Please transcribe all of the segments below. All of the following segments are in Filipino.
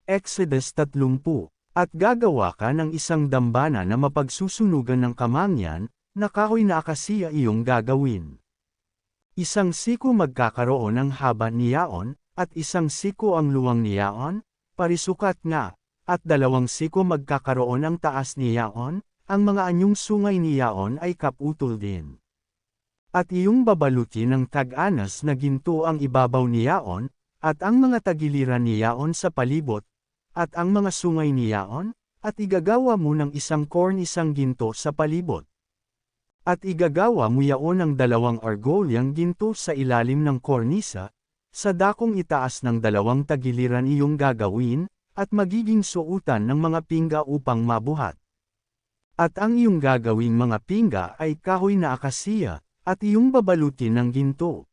Exodus 30. At gagawa ka ng isang dambana na mapagsusunugan ng kamangyan, na kahoy na akasiya iyong gagawin. Isang siko magkakaroon ng haba ni yaon, at isang siko ang luwang ni yaon, parisukat nga, at 2 siko magkakaroon ang taas ni yaon, ang mga anyong sungay ni yaon ay kaputol din. At iyong babalutin ng tag-anas na ginto ang ibabaw ni yaon, at ang mga tagiliran ni yaon sa palibot, at ang mga sungay ni yaon, at igagawa mo ng isang kornisang ginto sa palibot. At igagawa mo yaon ng 2 argolyang ginto sa ilalim ng kornisa, sa dakong itaas ng 2 tagiliran iyong gagawin, at magiging suotan ng mga pingga upang mabuhat. At ang iyong gagawing mga pingga ay kahoy na akasiya, at iyong babalutin ng ginto.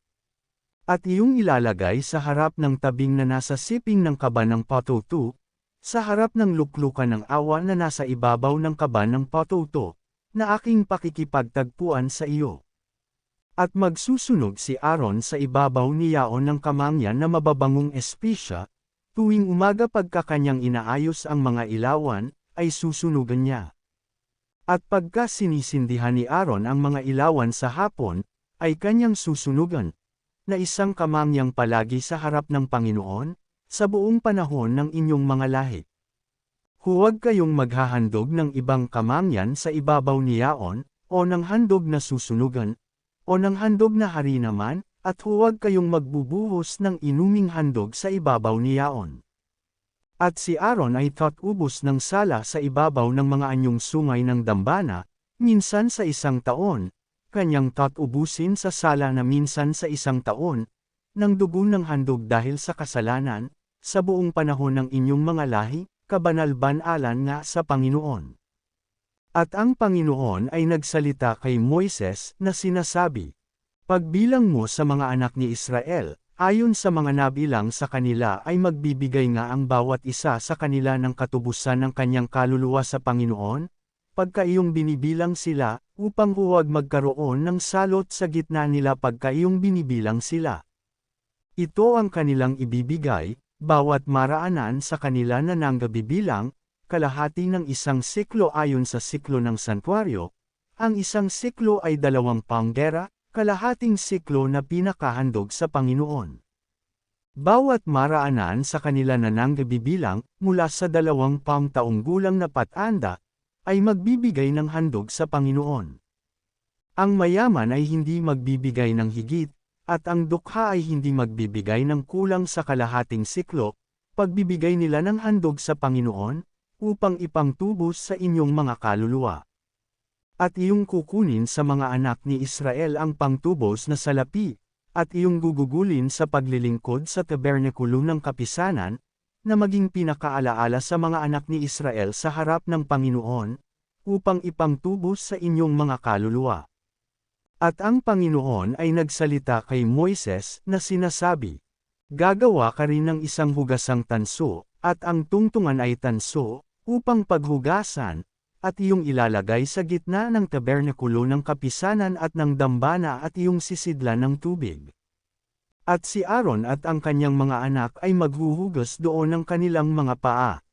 At iyong ilalagay sa harap ng tabing na nasa siping ng kaba ng patutu, sa harap ng luklukan ng awa na nasa ibabaw ng kaba ng patutu, na aking pakikipagtagpuan sa iyo. At magsusunog si Aaron sa ibabaw ni yaon ng kamangyan na mababangong espesya, tuwing umaga pagka kanyang inaayos ang mga ilawan, ay susunugan niya. At pagka sinisindihan ni Aaron ang mga ilawan sa hapon, ay kanyang susunugan, na isang kamangyang palagi sa harap ng Panginoon, sa buong panahon ng inyong mga lahi. Huwag kayong maghahandog ng ibang kamangyan sa ibabaw ni yaon, o ng handog na susunugan, o ng handog na harinaman, at huwag kayong magbubuhos ng inuming handog sa ibabaw ni yaon. At si Aaron ay tatubos ng sala sa ibabaw ng mga anyong sungay ng dambana, minsan sa 1 taon, kanyang tatubusin sa sala na minsan sa 1 taon, ng dugo ng handog dahil sa kasalanan, sa buong panahon ng inyong mga lahi, kabanal-banalan nga sa Panginoon. At ang Panginoon ay nagsalita kay Moises na sinasabi, "Pagbilang mo sa mga anak ni Israel, ayon sa mga nabilang sa kanila ay magbibigay nga ang bawat isa sa kanila ng katubusan ng kanyang kaluluwa sa Panginoon, pagka iyong binibilang sila, upang huwag magkaroon ng salot sa gitna nila pagka iyong binibilang sila. Ito ang kanilang ibibigay, bawat maraanan sa kanila na nanggabibilang, kalahati ng 1 siklo ayon sa siklo ng santuaryo, ang 1 siklo ay 2 panggera, kalahating siklo na pinakahandog sa Panginoon. Bawat maraanan sa kanila na nanggabibilang, mula sa 2 taong gulang na patanda, ay magbibigay ng handog sa Panginoon. Ang mayaman ay hindi magbibigay ng higit, at ang dukha ay hindi magbibigay ng kulang sa kalahating siklo, pagbibigay nila ng handog sa Panginoon, upang ipangtubos sa inyong mga kaluluwa. At iyong kukunin sa mga anak ni Israel ang pangtubos na salapi, at iyong gugugulin sa paglilingkod sa tabernakulo ng kapisanan, na maging pinakaalaala sa mga anak ni Israel sa harap ng Panginoon, upang ipangtubos sa inyong mga kaluluwa. At ang Panginoon ay nagsalita kay Moises na sinasabi, "Gagawa ka rin ng isang hugasang tanso, at ang tungtungan ay tanso, upang paghugasan, at iyong ilalagay sa gitna ng tabernakulo ng kapisanan at ng dambana at iyong sisidlan ng tubig. At si Aaron at ang kanyang mga anak ay maghuhugas doon ng kanilang mga paa.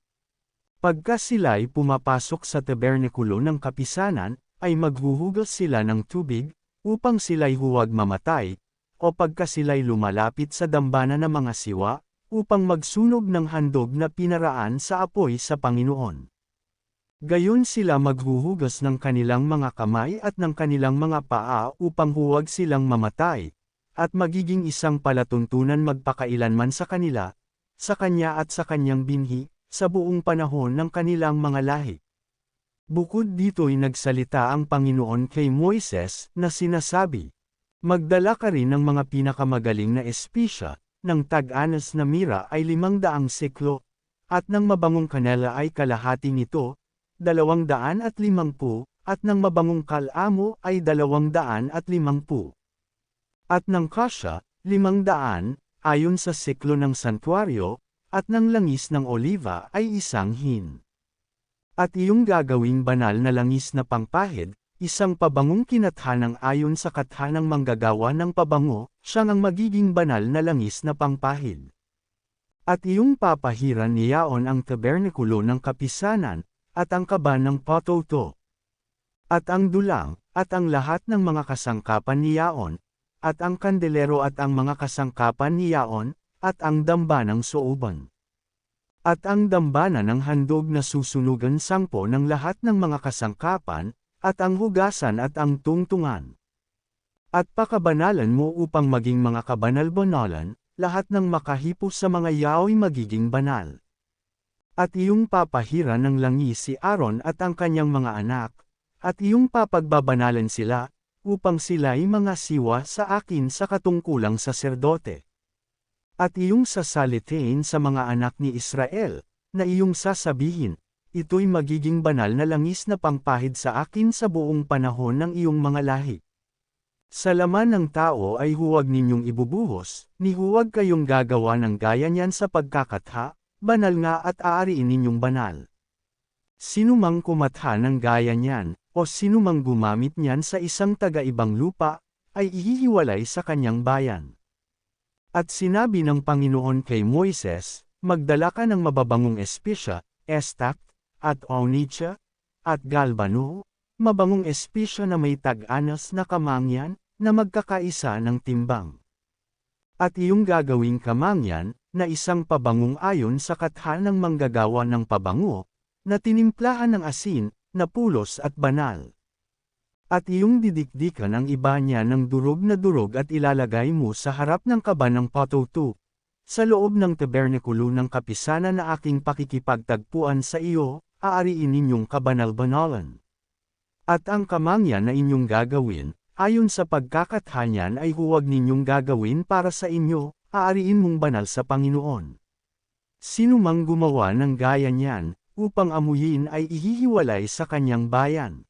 Pagka sila'y pumapasok sa tabernakulo ng kapisanan, ay maghuhugas sila ng tubig, upang sila'y huwag mamatay, o pagka sila'y lumalapit sa dambana ng mga siwa, upang magsunog ng handog na pinaraan sa apoy sa Panginoon. Gayon sila maghuhugas ng kanilang mga kamay at ng kanilang mga paa upang huwag silang mamatay, at magiging isang palatuntunan magpakailanman sa kanila, sa kanya at sa kanyang binhi, sa buong panahon ng kanilang mga lahi." Bukod dito'y nagsalita ang Panginoon kay Moises na sinasabi, "Magdala ka rin ng mga pinakamagaling na espesya, ng tag-anas na mira ay 500 siklo, at ng mabangong kanela ay kalahati nito, 250, at ng mabangong kalamo ay 250. At ng kasya, 500, ayon sa siklo ng santuaryo, at ng langis ng oliva ay 1 hin. At iyong gagawing banal na langis na pangpahid, isang pabangong kinathanang ayon sa kathanang manggagawa ng pabango, siyang ang magiging banal na langis na pangpahid. At iyong papahiran niyaon ang tabernakulo ng kapisanan, at ang kaban ng patuto. At ang dulang, at ang lahat ng mga kasangkapan niyaon, at ang kandelero at ang mga kasangkapan niyaon, at ang damba ng sooban. At ang dambana ng handog na susunugan sangpo ng lahat ng mga kasangkapan, at ang hugasan at ang tungtungan. At pakabanalan mo upang maging mga kabanal-banalan, lahat ng makahipos sa mga yao'y magiging banal. At iyong papahiran ng langis si Aaron at ang kanyang mga anak, at iyong papagbabanalan sila, upang sila'y mga siwa sa akin sa katungkulang saserdote. At iyong sasalitain sa mga anak ni Israel, na iyong sasabihin, ito'y magiging banal na langis na pangpahid sa akin sa buong panahon ng iyong mga lahi. Sa laman ng tao ay huwag ninyong ibubuhos, ni huwag kayong gagawa ng gaya niyan sa pagkakatha, banal nga at aariin ninyong banal. Sinumang kumatha ng gaya niyan, o sinumang gumamit niyan sa isang taga-ibang lupa, ay ihihiwalay sa kanyang bayan. At sinabi ng Panginoon kay Moises, magdala ka ng mababangong espesya, estak, at onycha, at galbano, mabangong espesya na may tag-anas na kamangyan, na magkakaisa ng timbang. At iyong gagawing kamangyan, na isang pabangong ayon sa katha ng manggagawa ng pabango, na tinimplahan ng asin, na pulos at banal. At iyong didikdikan ang iba niya ng durog na durog at ilalagay mo sa harap ng kaban ng patutu, sa loob ng tabernakulo ng kapisanan na aking pakikipagtagpuan sa iyo, aariin ninyong kabanal-banalan. At ang kamangyan na inyong gagawin, ayon sa pagkakatha niyan ay huwag ninyong gagawin para sa inyo, aariin mong banal sa Panginoon. Sino mang gumawa ng gaya niyan, upang amuyin ay ihihiwalay sa kanyang bayan.